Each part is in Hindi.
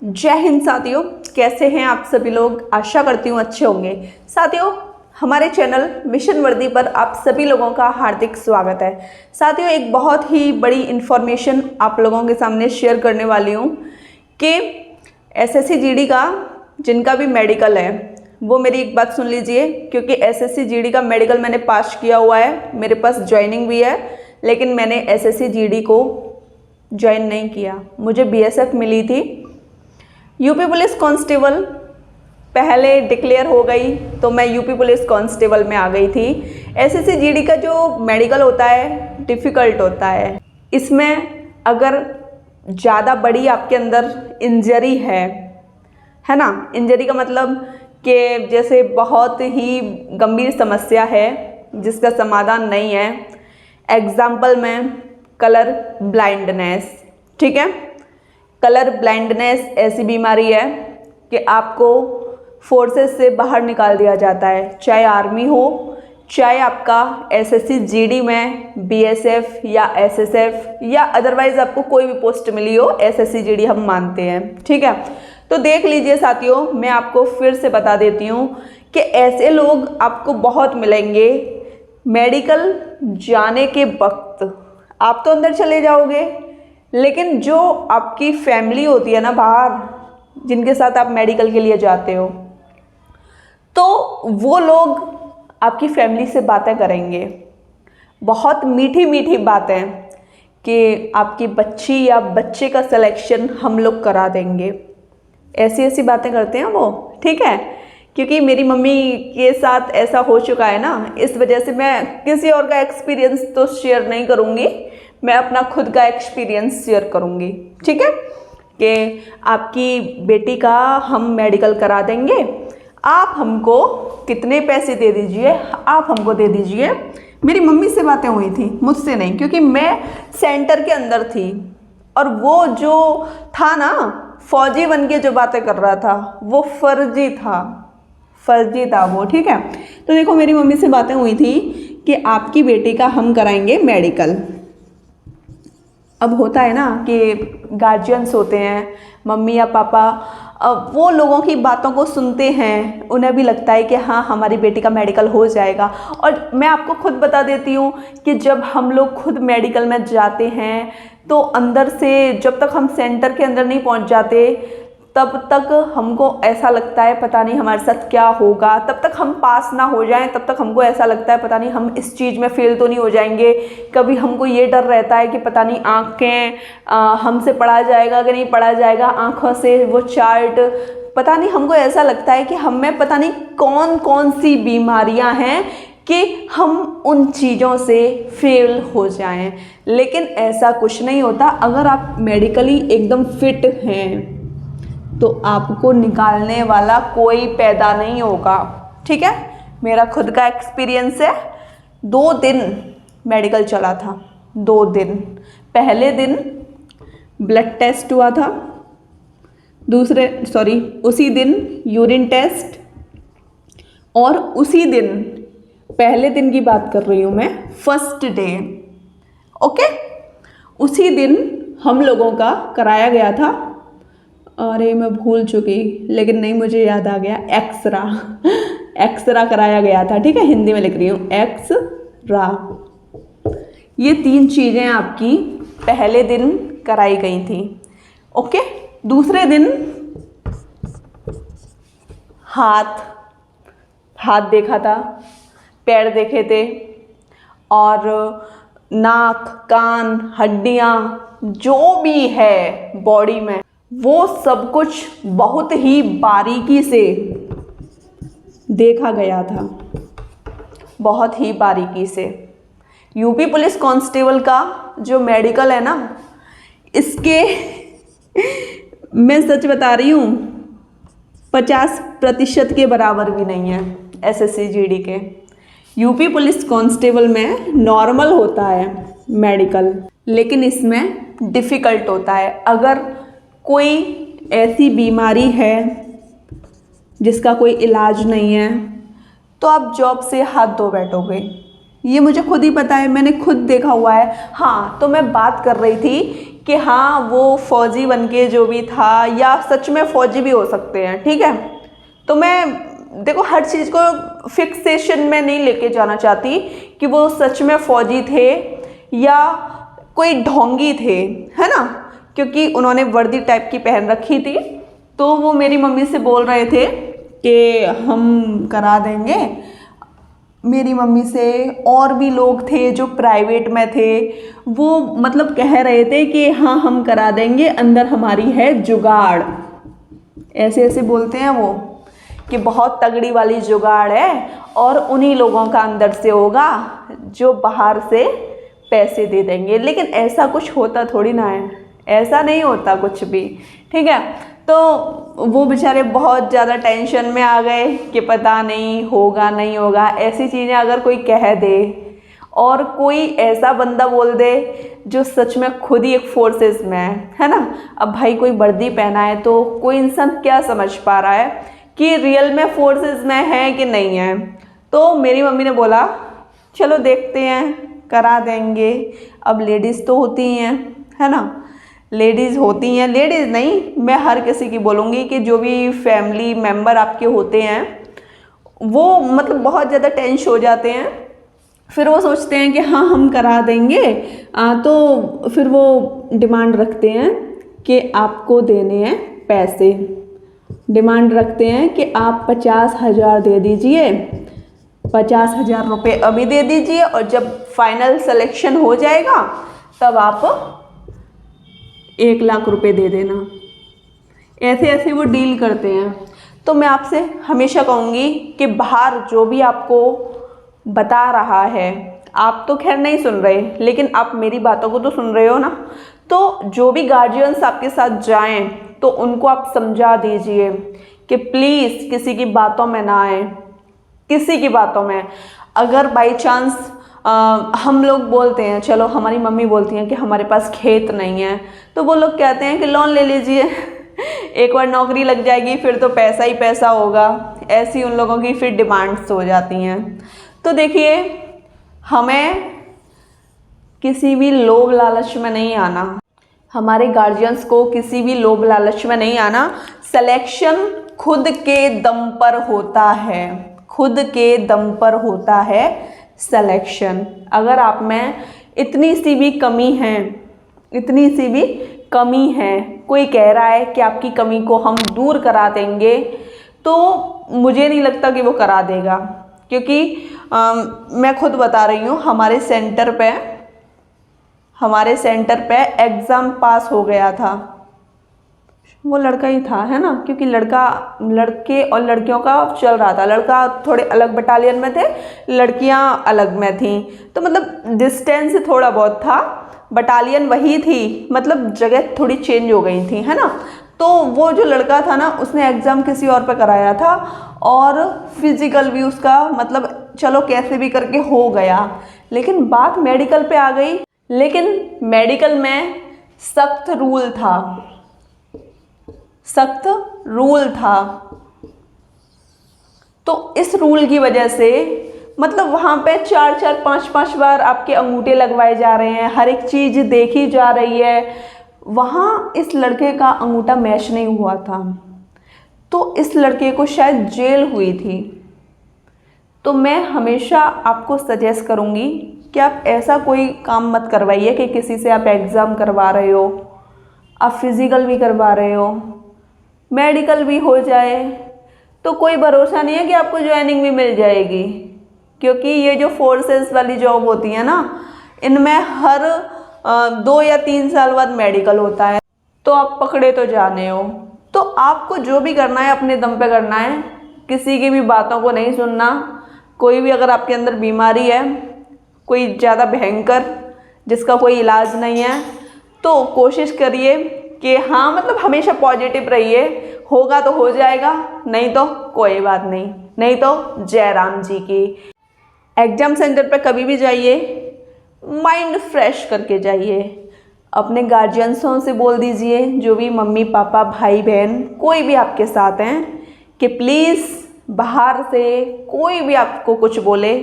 जय हिंद साथियों, कैसे हैं आप सभी लोग। आशा करती हूँ अच्छे होंगे। साथियों, हमारे चैनल मिशन वर्दी पर आप सभी लोगों का हार्दिक स्वागत है। साथियों, एक बहुत ही बड़ी इन्फॉर्मेशन आप लोगों के सामने शेयर करने वाली हूँ कि एसएससी जीडी का जिनका भी मेडिकल है वो मेरी एक बात सुन लीजिए, क्योंकि एसएससी जीडी का मेडिकल मैंने पास किया हुआ है, मेरे पास ज्वाइनिंग भी है, लेकिन मैंने एसएससी जीडी को ज्वाइन नहीं किया। मुझे बीएसएफ मिली थी। यूपी पुलिस कांस्टेबल पहले डिक्लेयर हो गई तो मैं यूपी पुलिस कांस्टेबल में आ गई थी। एसएससी जीडी का जो मेडिकल होता है डिफ़िकल्ट होता है। इसमें अगर ज़्यादा बड़ी आपके अंदर इंजरी है ना, इंजरी का मतलब कि जैसे बहुत ही गंभीर समस्या है जिसका समाधान नहीं है। एग्जाम्पल में कलर ब्लाइंडनेस, ठीक है। कलर ब्लाइंडनेस ऐसी बीमारी है कि आपको फोर्सेस से बाहर निकाल दिया जाता है, चाहे आर्मी हो, चाहे आपका एसएससी जीडी में बीएसएफ या एसएसएफ या अदरवाइज आपको कोई भी पोस्ट मिली हो, एसएससी जीडी हम मानते हैं, ठीक है। तो देख लीजिए साथियों, मैं आपको फिर से बता देती हूँ कि ऐसे लोग आपको बहुत मिलेंगे। मेडिकल जाने के वक्त आप तो अंदर चले जाओगे, लेकिन जो आपकी फैमिली होती है ना बाहर, जिनके साथ आप मेडिकल के लिए जाते हो, तो वो लोग आपकी फैमिली से बातें करेंगे, बहुत मीठी मीठी बातें कि आपकी बच्ची या बच्चे का सिलेक्शन हम लोग करा देंगे। ऐसी ऐसी बातें करते हैं वो, ठीक है। क्योंकि मेरी मम्मी के साथ ऐसा हो चुका है ना, इस वजह से मैं किसी और का एक्सपीरियंस तो शेयर नहीं करूँगी, मैं अपना खुद का एक्सपीरियंस शेयर करूँगी, ठीक है। कि आपकी बेटी का हम मेडिकल करा देंगे, आप हमको कितने पैसे दे दीजिए, आप हमको दे दीजिए। मेरी मम्मी से बातें हुई थी, मुझसे नहीं, क्योंकि मैं सेंटर के अंदर थी और वो जो था ना फौजी बन के जो बातें कर रहा था वो फर्जी था वो, ठीक है। तो देखो, मेरी मम्मी से बातें हुई थी कि आपकी बेटी का हम कराएंगे मेडिकल। अब होता है ना कि गार्जियंस होते हैं, मम्मी या पापा, वो लोगों की बातों को सुनते हैं, उन्हें भी लगता है कि हाँ हमारी बेटी का मेडिकल हो जाएगा। और मैं आपको खुद बता देती हूँ कि जब हम लोग खुद मेडिकल में जाते हैं तो अंदर से, जब तक हम सेंटर के अंदर नहीं पहुँच जाते तब तक हमको ऐसा लगता है पता नहीं हमारे साथ क्या होगा। तब तक हम पास ना हो जाएं तब तक हमको ऐसा लगता है पता नहीं हम इस चीज़ में फेल तो नहीं हो जाएंगे। कभी हमको ये डर रहता है कि पता नहीं आँखें हमसे पढ़ा जाएगा कि नहीं पढ़ा जाएगा, आँखों से वो चार्ट, पता नहीं हमको ऐसा लगता है कि हम में पता नहीं कौन कौन सी बीमारियाँ हैं कि हम उन चीज़ों से फेल हो जाएं। लेकिन ऐसा कुछ नहीं होता। अगर आप मेडिकली एकदम फिट हैं तो आपको निकालने वाला कोई पैदा नहीं होगा, ठीक है। मेरा खुद का एक्सपीरियंस है। 2 दिन मेडिकल चला था, 2 दिन। पहले दिन ब्लड टेस्ट हुआ था, उसी दिन यूरिन टेस्ट, और उसी दिन, पहले दिन की बात कर रही हूँ मैं, फर्स्ट डे, ओके, उसी दिन हम लोगों का कराया गया था। अरे मैं भूल चुकी, लेकिन नहीं, मुझे याद आ गया, एक्सरा कराया गया था, ठीक है। हिंदी में लिख रही हूँ, एक्सरा। ये 3 चीज़ें आपकी पहले दिन कराई गई थी, ओके। दूसरे दिन हाथ देखा था, पैर देखे थे, और नाक, कान, हड्डियाँ, जो भी है बॉडी में, वो सब कुछ बहुत ही बारीकी से देखा गया था, बहुत ही बारीकी से। यूपी पुलिस कांस्टेबल का जो मेडिकल है ना, इसके मैं सच बता रही हूँ 50% के बराबर भी नहीं है एसएससी जीडी के। यूपी पुलिस कांस्टेबल में नॉर्मल होता है मेडिकल, लेकिन इसमें डिफ़िकल्ट होता है। अगर कोई ऐसी बीमारी है जिसका कोई इलाज नहीं है तो आप जॉब से हाथ धो बैठोगे। ये मुझे खुद ही पता है, मैंने खुद देखा हुआ है। हाँ, तो मैं बात कर रही थी कि हाँ वो फौजी बन के जो भी था, या सच में फौजी भी हो सकते हैं, ठीक है। तो मैं देखो हर चीज़ को फिक्सेशन में नहीं लेके जाना चाहती कि वो सच में फौजी थे या कोई ढोंगी थे, है ना, क्योंकि उन्होंने वर्दी टाइप की पहन रखी थी। तो वो मेरी मम्मी से बोल रहे थे कि हम करा देंगे। मेरी मम्मी से और भी लोग थे जो प्राइवेट में थे, वो मतलब कह रहे थे कि हाँ हम करा देंगे, अंदर हमारी है जुगाड़, ऐसे ऐसे बोलते हैं वो कि बहुत तगड़ी वाली जुगाड़ है, और उन्हीं लोगों का अंदर से होगा जो बाहर से पैसे दे देंगे। लेकिन ऐसा कुछ होता थोड़ी ना है, ऐसा नहीं होता कुछ भी, ठीक है। तो वो बेचारे बहुत ज़्यादा टेंशन में आ गए कि पता नहीं होगा नहीं होगा। ऐसी चीज़ें अगर कोई कह दे और कोई ऐसा बंदा बोल दे जो सच में खुद ही एक फोर्सेस में है ना, अब भाई कोई वर्दी पहना है तो कोई इंसान क्या समझ पा रहा है कि रियल में फोर्सेस में है कि नहीं है। तो मेरी मम्मी ने बोला चलो देखते हैं, करा देंगे। अब लेडीज़ तो होती ही हैं, है ना, लेडीज़ होती हैं, लेडीज़ नहीं मैं हर किसी की बोलूँगी कि जो भी फैमिली मेम्बर आपके होते हैं वो मतलब बहुत ज़्यादा टेंशन हो जाते हैं। फिर वो सोचते हैं कि हाँ हम करा देंगे, तो फिर वो डिमांड रखते हैं कि आपको देने हैं पैसे, डिमांड रखते हैं कि आप 50,000 दे दीजिए, 50,000 रुपये अभी दे दीजिए, और जब फाइनल सिलेक्शन हो जाएगा तब आप 1,00,000 रुपये दे देना। ऐसे ऐसे वो डील करते हैं। तो मैं आपसे हमेशा कहूँगी कि बाहर जो भी आपको बता रहा है, आप तो खैर नहीं सुन रहे, लेकिन आप मेरी बातों को तो सुन रहे हो ना। तो जो भी गार्जियंस आपके साथ जाएं तो उनको आप समझा दीजिए कि प्लीज़ किसी की बातों में ना आए, किसी की बातों में। अगर बाई चांस हम लोग बोलते हैं, चलो हमारी मम्मी बोलती हैं कि हमारे पास खेत नहीं है, तो वो लोग कहते हैं कि लोन ले लीजिए एक बार नौकरी लग जाएगी फिर तो पैसा ही पैसा होगा। ऐसी उन लोगों की फिर डिमांड्स हो जाती हैं। तो देखिए हमें किसी भी लोभ लालच में नहीं आना, हमारे गार्जियंस को किसी भी लोभ लालच में नहीं आना। सिलेक्शन खुद के दम पर होता है, खुद के दम पर होता है सिलेक्शन। अगर आप में इतनी सी भी कमी है, इतनी सी भी कमी है, कोई कह रहा है कि आपकी कमी को हम दूर करा देंगे, तो मुझे नहीं लगता कि वो करा देगा। क्योंकि मैं खुद बता रही हूँ, हमारे सेंटर पे एग्ज़ाम पास हो गया था, वो लड़का ही था, है ना, क्योंकि लड़के और लड़कियों का चल रहा था। लड़का थोड़े अलग बटालियन में थे, लड़कियां अलग में थीं, तो मतलब डिस्टेंस थोड़ा बहुत था, बटालियन वही थी, मतलब जगह थोड़ी चेंज हो गई थी, है ना। तो वो जो लड़का था ना, उसने एग्ज़ाम किसी और पे कराया था, और फिज़िकल भी उसका मतलब चलो कैसे भी करके हो गया। लेकिन बात मेडिकल पे आ गई, लेकिन मेडिकल में सख्त रूल था, सख्त रूल था। तो इस रूल की वजह से मतलब वहाँ पे 4-4, 5-5 बार आपके अंगूठे लगवाए जा रहे हैं, हर एक चीज़ देखी जा रही है। वहाँ इस लड़के का अंगूठा मैच नहीं हुआ था, तो इस लड़के को शायद जेल हुई थी। तो मैं हमेशा आपको सजेस्ट करूँगी कि आप ऐसा कोई काम मत करवाइए कि किसी से आप एग्ज़ाम करवा रहे हो, आप फिज़िकल भी करवा रहे हो, मेडिकल भी हो जाए, तो कोई भरोसा नहीं है कि आपको ज्वाइनिंग भी मिल जाएगी। क्योंकि ये जो फोर्सेस वाली जॉब होती है ना, इनमें हर 2 या 3 साल बाद मेडिकल होता है, तो आप पकड़े तो जाने हो। तो आपको जो भी करना है अपने दम पे करना है, किसी की भी बातों को नहीं सुनना। कोई भी अगर आपके अंदर बीमारी है, कोई ज़्यादा भयंकर जिसका कोई इलाज नहीं है, तो कोशिश करिए कि हाँ मतलब हमेशा पॉजिटिव रहिए, होगा तो हो जाएगा, नहीं तो कोई बात नहीं, नहीं तो जय राम जी की। एग्ज़ाम सेंटर पे कभी भी जाइए, माइंड फ्रेश करके जाइए। अपने गार्जियंसों से बोल दीजिए, जो भी मम्मी पापा भाई बहन कोई भी आपके साथ हैं, कि प्लीज़ बाहर से कोई भी आपको कुछ बोले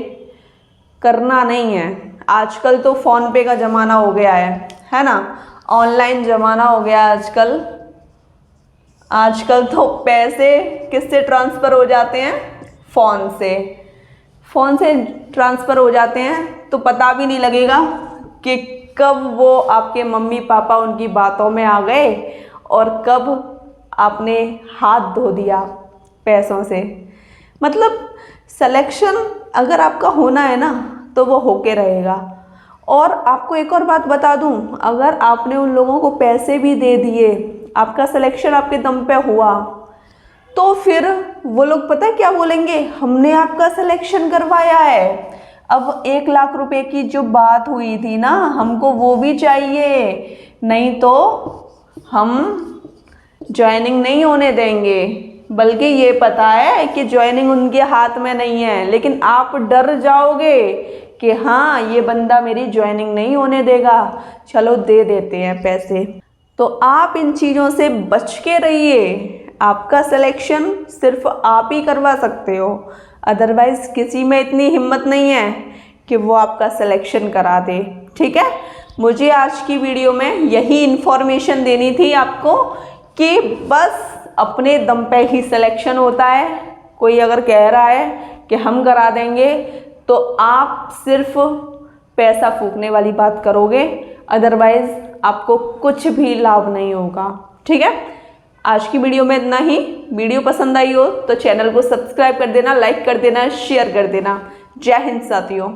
करना नहीं है। आजकल तो फ़ोन पे का ज़माना हो गया है ना, ऑनलाइन ज़माना हो गया आजकल। आजकल तो पैसे किससे ट्रांसफ़र हो जाते हैं? फ़ोन से ट्रांसफ़र हो जाते हैं, तो पता भी नहीं लगेगा कि कब वो आपके मम्मी पापा उनकी बातों में आ गए और कब आपने हाथ धो दिया पैसों से। मतलब सिलेक्शन अगर आपका होना है ना तो वो होके रहेगा। और आपको एक और बात बता दूं, अगर आपने उन लोगों को पैसे भी दे दिए, आपका सिलेक्शन आपके दम पे हुआ, तो फिर वो लोग पता है क्या बोलेंगे? हमने आपका सिलेक्शन करवाया है, अब 1 लाख रुपए की जो बात हुई थी ना, हमको वो भी चाहिए, नहीं तो हम ज्वाइनिंग नहीं होने देंगे। बल्कि ये पता है कि ज्वाइनिंग उनके हाथ में नहीं है, लेकिन आप डर जाओगे कि हाँ ये बंदा मेरी ज्वाइनिंग नहीं होने देगा, चलो दे देते हैं पैसे। तो आप इन चीज़ों से बच के रहिए। आपका सिलेक्शन सिर्फ आप ही करवा सकते हो, अदरवाइज़ किसी में इतनी हिम्मत नहीं है कि वो आपका सिलेक्शन करा दे। ठीक है, मुझे आज की वीडियो में यही इन्फॉर्मेशन देनी थी आपको कि बस अपने दम पे ही सिलेक्शन होता है। कोई अगर कह रहा है कि हम करा देंगे, तो आप सिर्फ पैसा फूकने वाली बात करोगे, अदरवाइज़ आपको कुछ भी लाभ नहीं होगा। ठीक है, आज की वीडियो में इतना ही। वीडियो पसंद आई हो तो चैनल को सब्सक्राइब कर देना, लाइक कर देना, शेयर कर देना। जय हिंद साथियों।